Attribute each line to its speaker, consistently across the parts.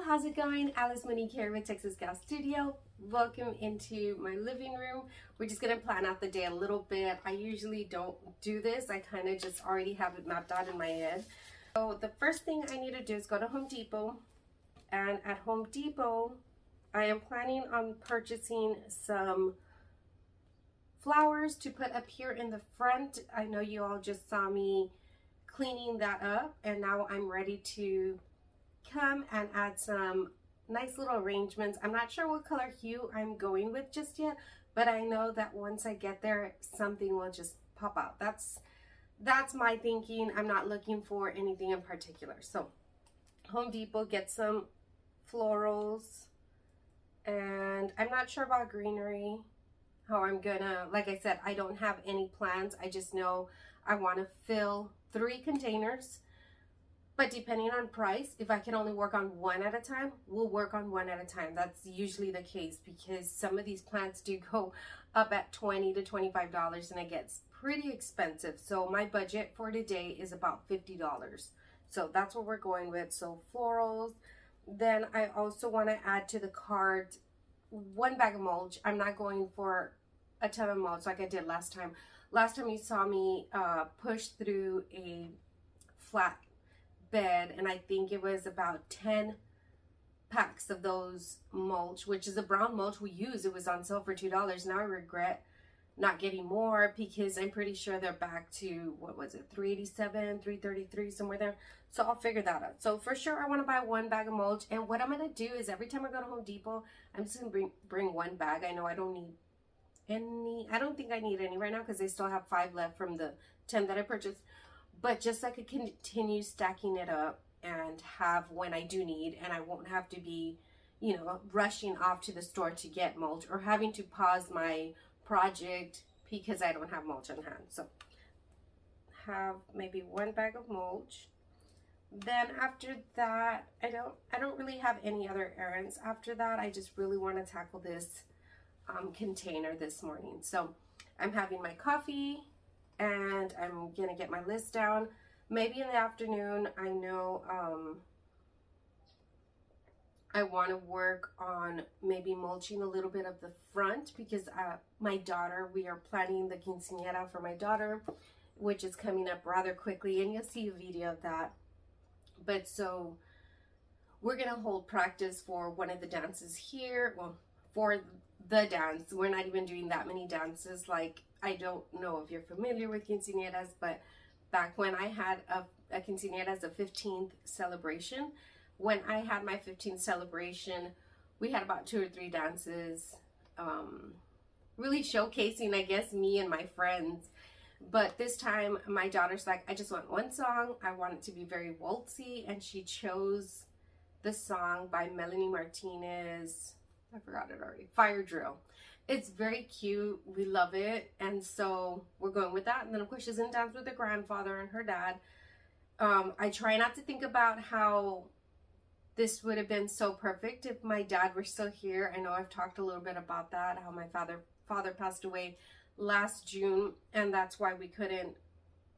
Speaker 1: how's it going? Alice Monique here with TexasGalStudio. Welcome into my living room. We're just gonna plan out the day a little bit. I usually don't do this. I kind of just already have it mapped out in my head. So the first thing I need to do is go to Home Depot. And at Home Depot, I am planning on purchasing some flowers to put up here in the front. I know you all just saw me cleaning that up, and now I'm ready to come and add some nice little arrangements. I'm not sure what color hue I'm going with just yet, but I know that once I get there, something will just pop out. That's my thinking. I'm not looking for anything in particular. So Home Depot, get some florals, and I'm not sure about greenery, how I'm gonna, like I said, I don't have any plans. I just know I want to fill 3 containers. But depending on price, if I can only work on one at a time, we'll work on one at a time. That's usually the case because some of these plants do go up at $20 to $25 and it gets pretty expensive. So my budget for today is about $50. So that's what we're going with. So florals. Then I also want to add to the cart 1 bag of mulch. I'm not going for a ton of mulch like I did last time. Last time you saw me push through a flat bed, and I think it was about 10 packs of those mulch, which is a brown mulch we use. It was on sale for $2. Now I regret not getting more because I'm pretty sure they're back to, what was it, $387, $333, somewhere there. So I'll figure that out. So for sure I want to buy 1 bag of mulch, and what I'm going to do is every time I go to Home Depot, I'm just going to bring 1 bag. I know I don't need any, I don't think I need any right now because they still have 5 left from the 10 that I purchased. But just so I could continue stacking it up and have when I do need, and I won't have to be, you know, rushing off to the store to get mulch or having to pause my project because I don't have mulch on hand. So have maybe 1 bag of mulch. Then after that, I don't really have any other errands. After that, I just really want to tackle this container this morning. So I'm having my coffee and I'm gonna get my list down. Maybe in the afternoon, I know I want to work on maybe mulching a little bit of the front because my daughter, we are planning the quinceañera for my daughter, which is coming up rather quickly, and you'll see a video of that. But so we're gonna hold practice for one of the dances here. Well, for the dance, we're not even doing that many dances. Like, I don't know if you're familiar with quinceañeras, but back when I had a quinceañera as a 15th celebration, when I had my 15th celebration, we had about 2 or 3 dances, really showcasing, I guess, me and my friends. But this time, my daughter's like, I just want 1 song. I want it to be very waltzy, and she chose the song by Melanie Martinez. I forgot it already. Fire Drill. It's very cute. We love it. And so we're going with that. And then, of course, she's in dance with her grandfather and her dad. I try not to think about how this would have been so perfect if my dad were still here. I know I've talked a little bit about that, how my father passed away last June. And that's why we couldn't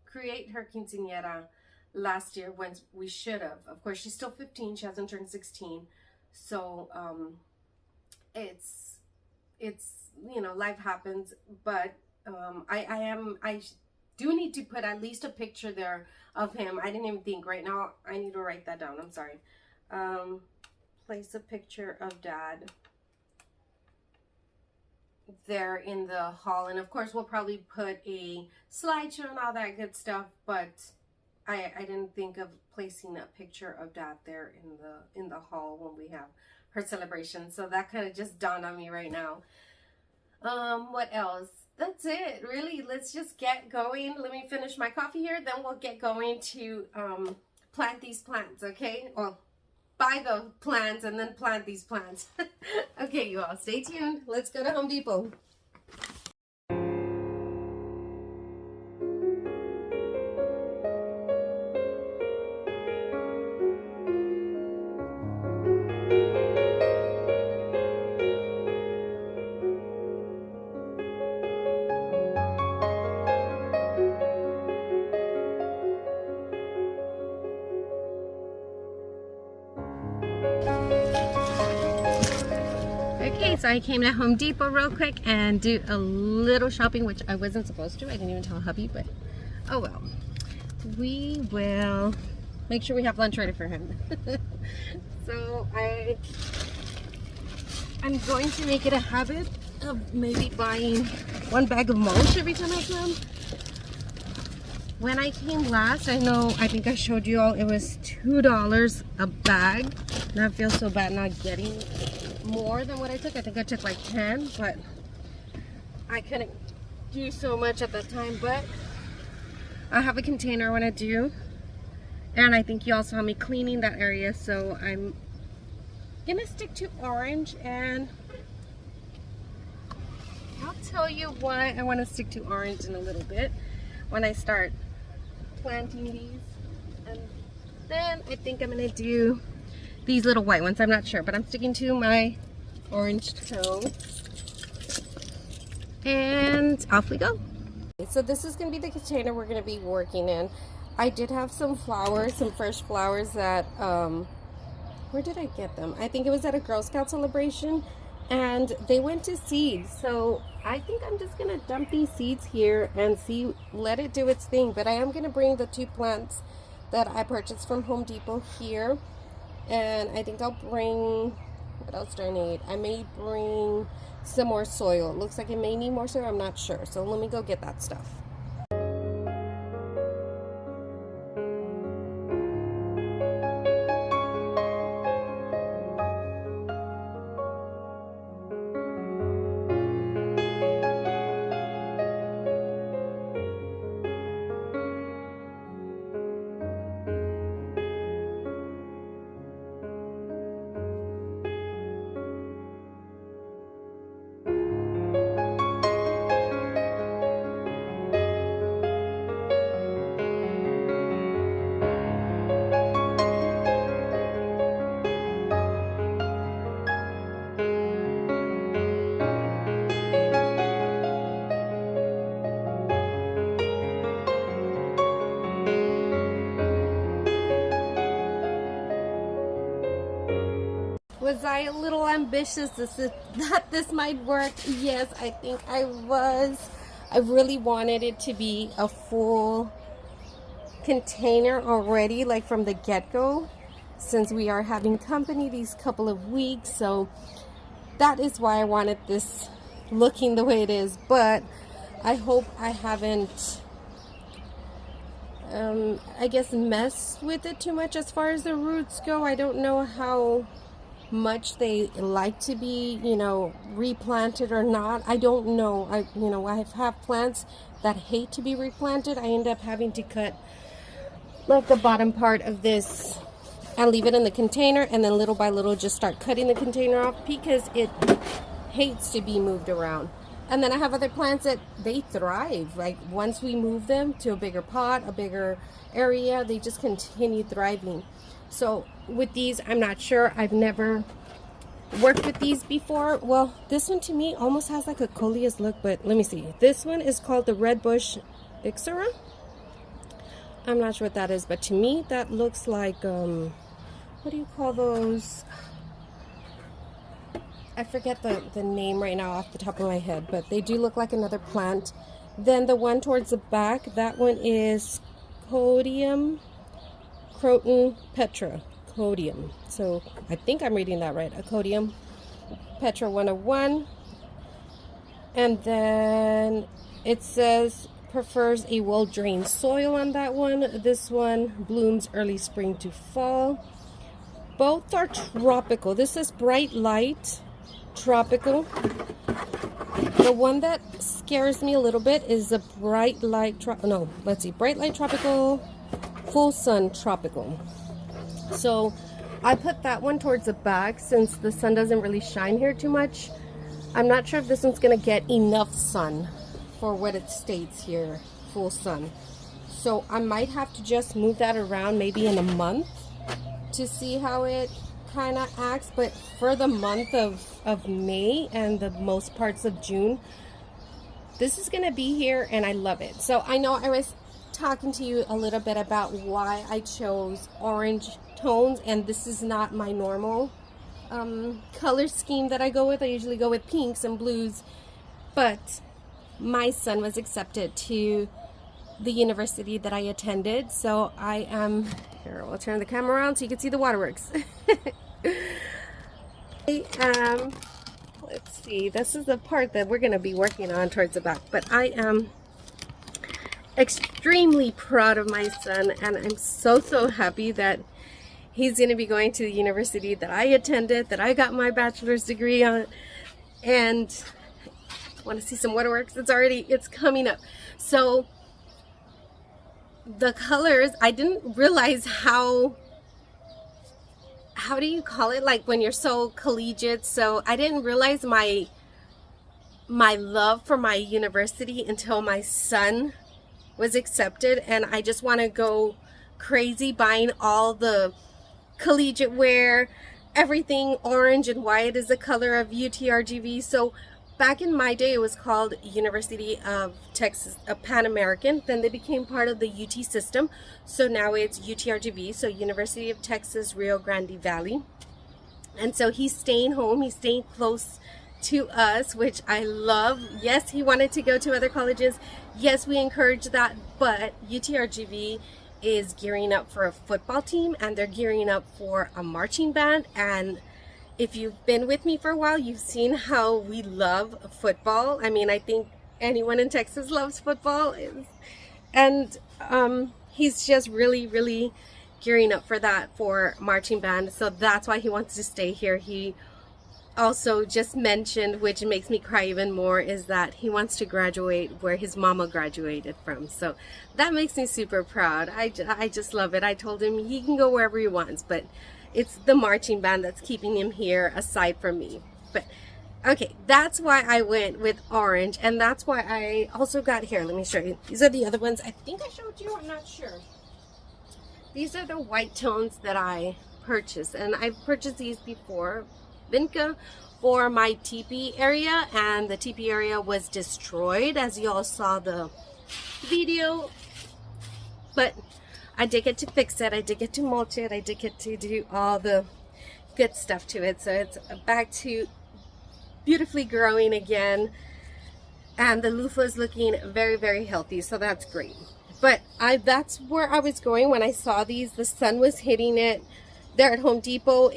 Speaker 1: create her quinceañera last year when we should have. Of course, she's still 15. She hasn't turned 16. So, it's you know, life happens, but I do need to put at least a picture there of him. I didn't even think. Right now I need to write that down. I'm sorry. Place a picture of Dad there in the hall, and of course we'll probably put a slideshow and all that good stuff, but I didn't think of placing a picture of Dad there in the hall when we have her celebration. So that kind of just dawned on me right now. What else? That's it, really. Let's just get going. Let me finish my coffee here, then we'll get going to plant these plants, okay? Well, buy the plants and then plant these plants. Okay, you all, stay tuned. Let's go to Home Depot. Okay, so I came to Home Depot real quick and do a little shopping, which I wasn't supposed to. I didn't even tell hubby, but oh well. We will make sure we have lunch ready for him. So I'm going to make it a habit of maybe buying one bag of mulch every time I come. When I came last, I think I showed you all, it was $2 a bag. And I feel so bad not getting more than what I took. I think I took like 10, but I couldn't do so much at that time. But I have a container I want to do, and I think you all saw me cleaning that area, so I'm gonna stick to orange, and I'll tell you why I want to stick to orange in a little bit when I start planting these. And then I think I'm gonna do these little white ones. I'm not sure, but I'm sticking to my orange tone, and off we go. So this is going to be the container we're going to be working in. I did have some flowers, some fresh flowers that, where did I get them? I think it was at a Girl Scout celebration, and they went to seed. So I think I'm just going to dump these seeds here and let it do its thing. But I am going to bring the 2 plants that I purchased from Home Depot here. And I think I'll bring, what else do I need? I may bring some more soil. It looks like it may need more soil, I'm not sure. So let me go get that stuff. Was I a little ambitious that this might work? Yes, I think I was. I really wanted it to be a full container already, like from the get-go, since we are having company these couple of weeks. So that is why I wanted this looking the way it is. But I hope I haven't I guess messed with it too much as far as the roots go. I don't know how much they like to be, replanted or not. I don't know. I have plants that hate to be replanted. I end up having to cut like the bottom part of this and leave it in the container, and then little by little just start cutting the container off because it hates to be moved around. And then I have other plants that they thrive. Like once we move them to a bigger pot, a bigger area, they just continue thriving. So with these, I'm not sure. I've never worked with these before. Well, this one to me almost has like a coleus look, but let me see. This one is called the Red Bush Ixora. I'm not sure what that is, but to me that looks like, what do you call those? I forget the name right now off the top of my head, but they do look like another plant. Then the one towards the back, that one is Codium Croton Petra. Codium. So I think I'm reading that right. Codium Petra 101. And then it says prefers a well-drained soil on that one. This one blooms early spring to fall. Both are tropical. This is bright light tropical. The one that scares me a little bit is the bright light bright light tropical, full sun tropical. So I put that one towards the back since the sun doesn't really shine here too much. I'm not sure if this one's gonna get enough sun for what it states here, full sun. So I might have to just move that around maybe in a month to see how it kind of acts. But for the month of May and the most parts of June, this is gonna be here and I love it. So I know I was talking to you a little bit about why I chose orange tones, and this is not my normal color scheme that I go with. I usually go with pinks and blues, but my son was accepted to the university that I attended, so I am here. We'll turn the camera around so you can see the waterworks. Let's see, this is the part that we're going to be working on towards the back, but I am extremely proud of my son, and I'm so happy that he's going to be going to the university that I attended, that I got my bachelor's degree on. And want to see some waterworks? It's coming up. So the colors, I didn't realize how do you call it, like when you're so collegiate. So I didn't realize my love for my university until my son was accepted, and I just want to go crazy buying all the collegiate wear. Everything orange and white is the color of UTRGV. So back in my day, it was called University of Texas, Pan American. Then they became part of the UT system. So now it's UTRGV, so University of Texas, Rio Grande Valley. And so he's staying home. He's staying close to us, which I love. Yes, he wanted to go to other colleges. Yes, we encourage that. But UTRGV is gearing up for a football team, and they're gearing up for a marching band. And if you've been with me for a while, you've seen how we love football. I mean, I think anyone in Texas loves football. And he's just really gearing up for that, for marching band. So that's why he wants to stay here. He also just mentioned, which makes me cry even more, is that he wants to graduate where his mama graduated from. So that makes me super proud. I just love it. I told him he can go wherever he wants, but it's the marching band that's keeping him here aside from me. But okay, that's why I went with orange, and that's why I also got here. Let me show you. These are the other ones. I think I showed you, I'm not sure. These are the white tones that I purchased, and I've purchased these before. Vinca for my teepee area, and the teepee area was destroyed, as you all saw the video, but I did get to fix it. I did get to mulch it. I did get to do all the good stuff to it, so it's back to beautifully growing again, and the loofah is looking very healthy, so that's great. But that's where I was going when I saw these. The sun was hitting it there at Home Depot.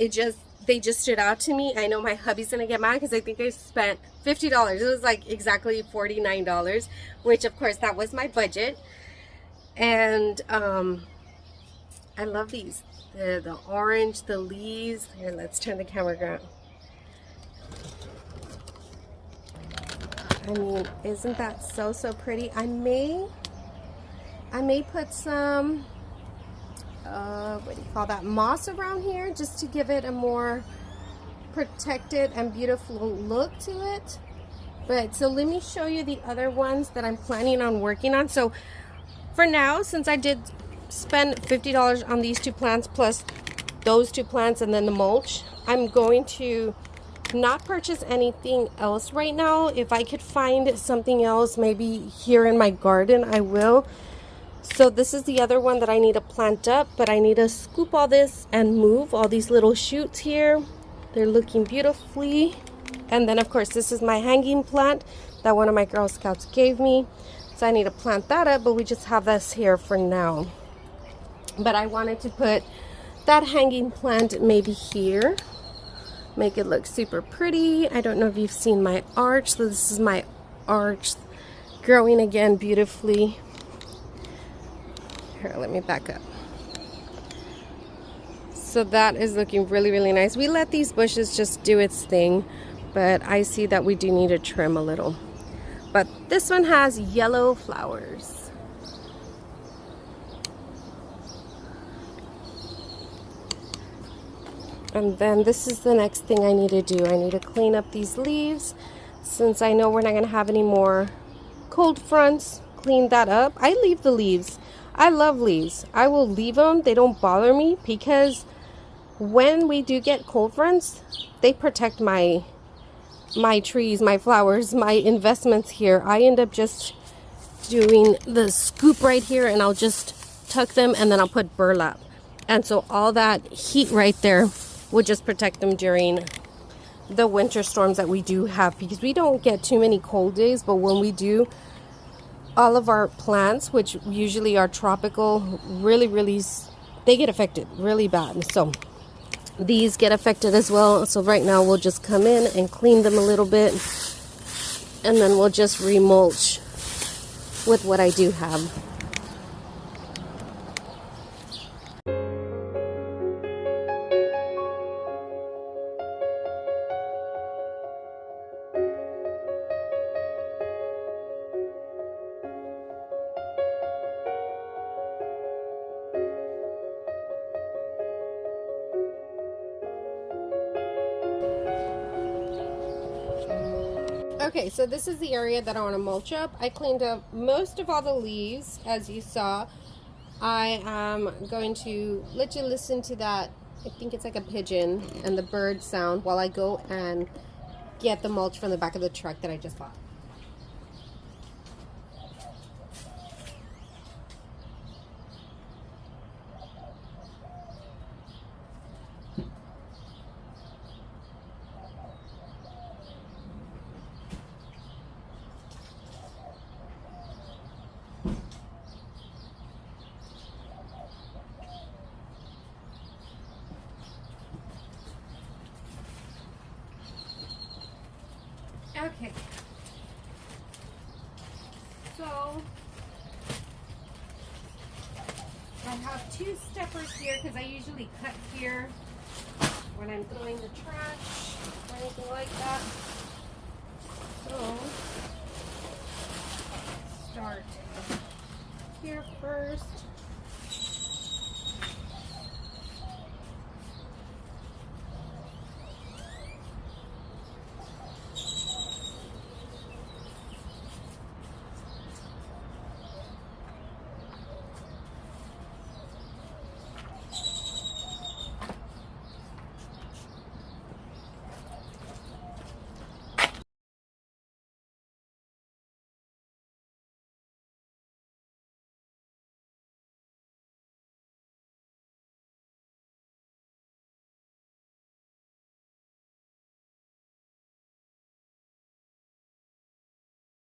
Speaker 1: They just stood out to me. I know my hubby's gonna get mad because I think I spent $50. It was like exactly $49, which of course that was my budget. And I love these. The orange, the leaves. Here, let's turn the camera around. I mean, isn't that so pretty? I may put some what do you call that, moss around here, just to give it a more protected and beautiful look to it. But so let me show you the other ones that I'm planning on working on. So for now, since I did spend $50 on these two plants plus those two plants and then the mulch, I'm going to not purchase anything else right now. If I could find something else maybe here in my garden, I will. So this is the other one that I need to plant up, but I need to scoop all this and move all these little shoots here. They're looking beautifully. And then of course this is my hanging plant that one of my Girl Scouts gave me. So I need to plant that up, but we just have this here for now. But I wanted to put that hanging plant maybe here. Make it look super pretty. I don't know if you've seen my arch. So this is my arch growing again beautifully. Here, let me back up. So that is looking really nice. We let these bushes just do its thing, but I see that we do need to trim a little. But this one has yellow flowers. And then this is the next thing I need to do. I need to clean up these leaves, since I know we're not going to have any more cold fronts. Clean that up. I leave the leaves. I love leaves. I will leave them. They don't bother me, because when we do get cold fronts, they protect my trees, my flowers, my investments here. I end up just doing the scoop right here, and I'll just tuck them, and then I'll put burlap. And so all that heat right there would just protect them during the winter storms that we do have, because we don't get too many cold days, but when we do, all of our plants, which usually are tropical, really they get affected really bad. So these get affected as well. So right now we'll just come in and clean them a little bit, and then we'll just remulch with what I do have. Okay, so this is the area that I want to mulch up. I cleaned up most of all the leaves, as you saw. I am going to let you listen to that, I think it's like a pigeon, and the bird sound while I go and get the mulch from the back of the truck that I just bought. Okay, so I have two steppers here because I usually cut here when I'm throwing the trash or anything like that. So start here first.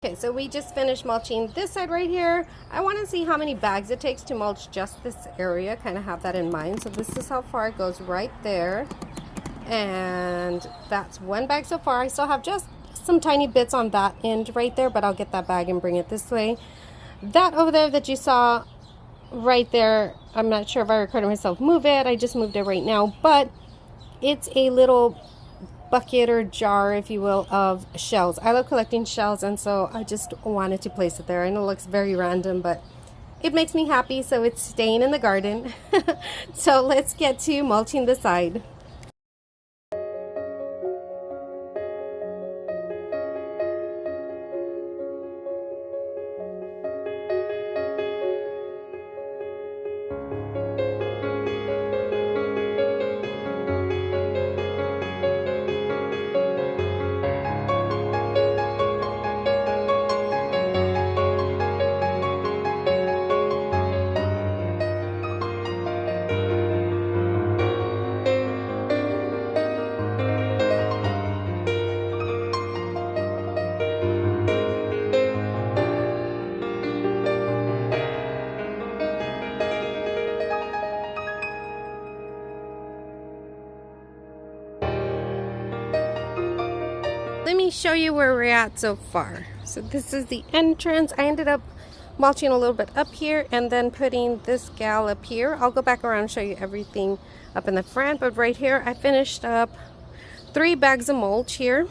Speaker 1: Okay, so we just finished mulching this side right here. I want to see how many bags it takes to mulch just this area, kind of have that in mind. So this is how far it goes right there. And that's one bag so far. I still have just some tiny bits on that end right there, but I'll get that bag and bring it this way. That over there that you saw right there, I'm not sure if I recorded myself move it. I just moved it right now, but it's a little bucket or jar, if you will, of shells. I love collecting shells, and so I just wanted to place it there. I know it looks very random, but it makes me happy, so it's staying in the garden. So let's get to mulching the side. Let me show you where we're at so far. So this is the entrance. I ended up mulching a little bit up here and then putting this gal up here. I'll go back around and show you everything up in the front, but right here I finished up 3 bags of mulch here,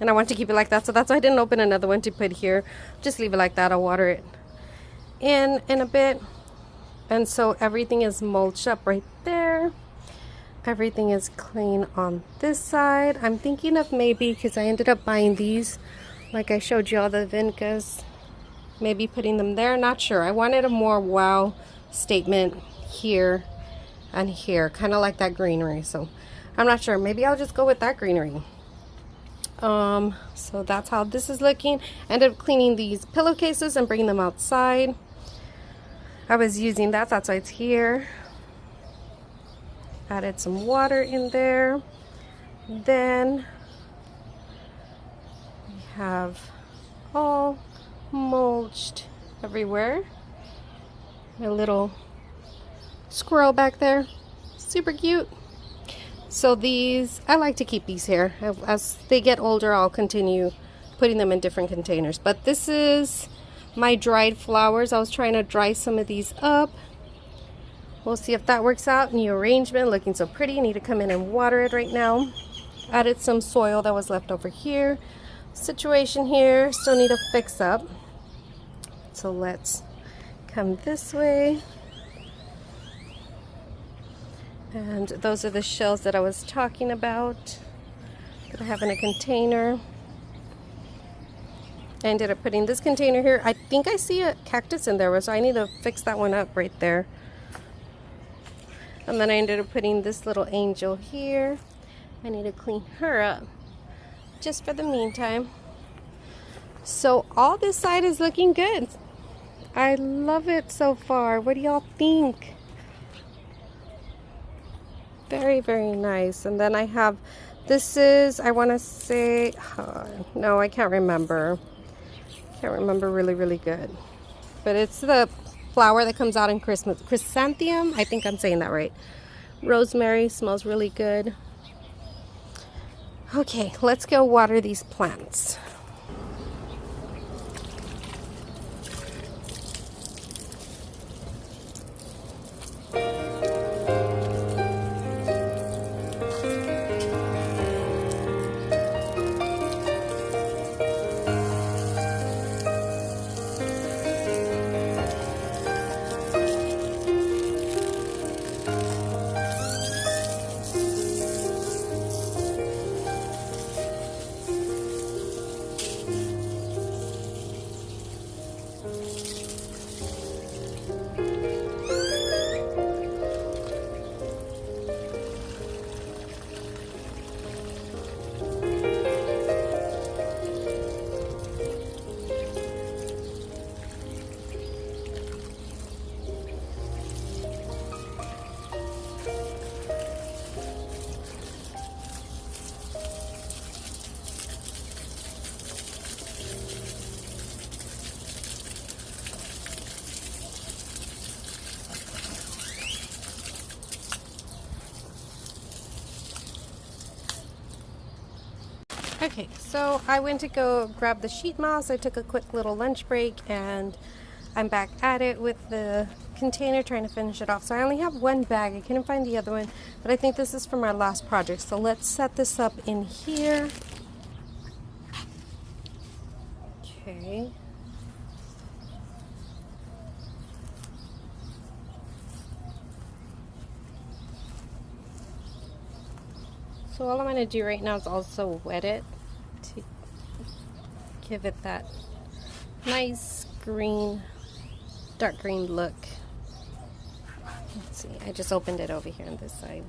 Speaker 1: and I want to keep it like that, so that's why I didn't open another one to put here. Just leave it like that. I'll water it in a bit. And so everything is mulched up right there. Everything is clean on this side. I'm thinking of maybe, because I ended up buying these, like I showed you all the vincas, maybe putting them there. Not sure. I wanted a more wow statement here and here, kind of like that greenery. So I'm not sure. Maybe I'll just go with that greenery. So that's how this is looking. Ended up cleaning these pillowcases and bringing them outside. I was using that, that's why it's here. added some water in there. Then we have all mulched everywhere. A little squirrel back there, super cute. So these, I like to keep these here. As they get older, I'll continue putting them in different containers. But this is my dried flowers. I was trying to dry some of these up. We'll see if that works out. New arrangement, looking so pretty. Need to come in and water it right now. Added some soil that was left over here. Situation here, still need to fix up. So let's come this way. And those are the shells that I was talking about that I have in a container. I ended up putting this container here. I think I see a cactus in there, so I need to fix that one up right there. And then I ended up putting this little angel here. I need to clean her up just for the meantime. So all this side is looking good. I love it so far. What do y'all think? Very, very nice. And then I have, this is, I want to say, no, I can't remember. Can't remember really good. But it's the flower that comes out in Christmas. Chrysanthemum, I think I'm saying that right. Rosemary, smells really good. Okay, let's go water these plants. Okay, so I went to go grab the sheet moss. I took a quick little lunch break and I'm back at it with the container trying to finish it off. So I only have one bag. I couldn't find the other one, but I think this is from our last project. So let's set this up in here. Okay. So all I'm going to do right now is also wet it to give it that nice green, dark green look. Let's see, I just opened it over here on this side.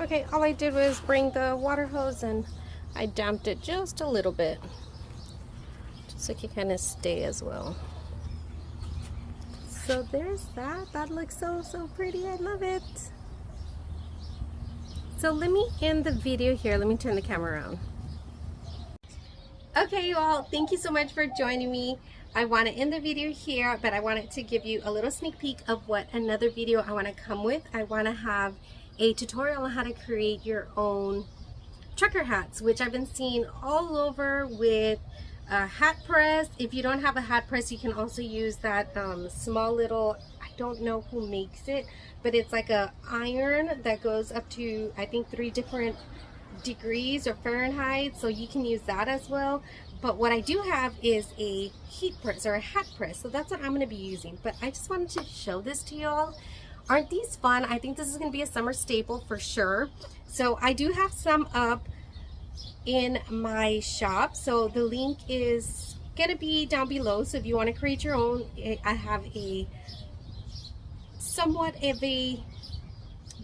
Speaker 1: Okay, all I did was bring the water hose and I damped it just a little bit, just so it can kind of stay as well. So there's that. That looks so pretty. I love it. So let me end the video here. Let me turn the camera around. Okay, you all, thank you so much for joining me. I want to end the video here, but I wanted to give you a little sneak peek of what another video I want to come with. I want to have a tutorial on how to create your own trucker hats, which I've been seeing all over with a hat press. If you don't have a hat press, you can also use that small little, I don't know who makes it, but it's like a iron that goes up to, I think, 3 different degrees or Fahrenheit, so you can use that as well. But what I do have is a heat press or a hat press, so that's what I'm going to be using. But I just wanted to show this to y'all. Aren't these fun? I think this is going to be a summer staple for sure. So I do have some up in my shop. So the link is going to be down below. So if you want to create your own, I have a somewhat of a,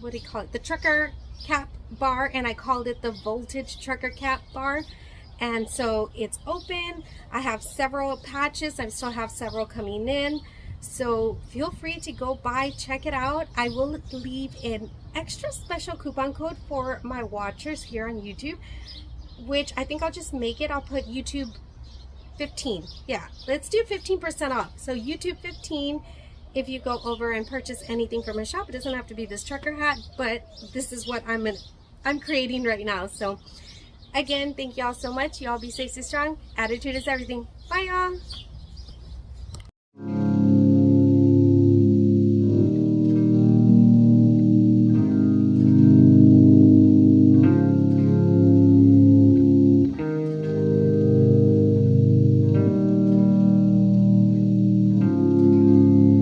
Speaker 1: what do you call it? The trucker cap bar, and I called it the voltage trucker cap bar. And so it's open. I have several patches. I still have several coming in. So feel free to go by, check it out. I will leave an extra special coupon code for my watchers here on YouTube, which I think I'll just make it. I'll put YouTube 15. Yeah, let's do 15% off. So YouTube 15 if you go over and purchase anything from my shop. It doesn't have to be this trucker hat, but this is what I'm creating right now. So again, thank y'all so much. Y'all be safe, stay strong. Attitude is everything. Bye, y'all.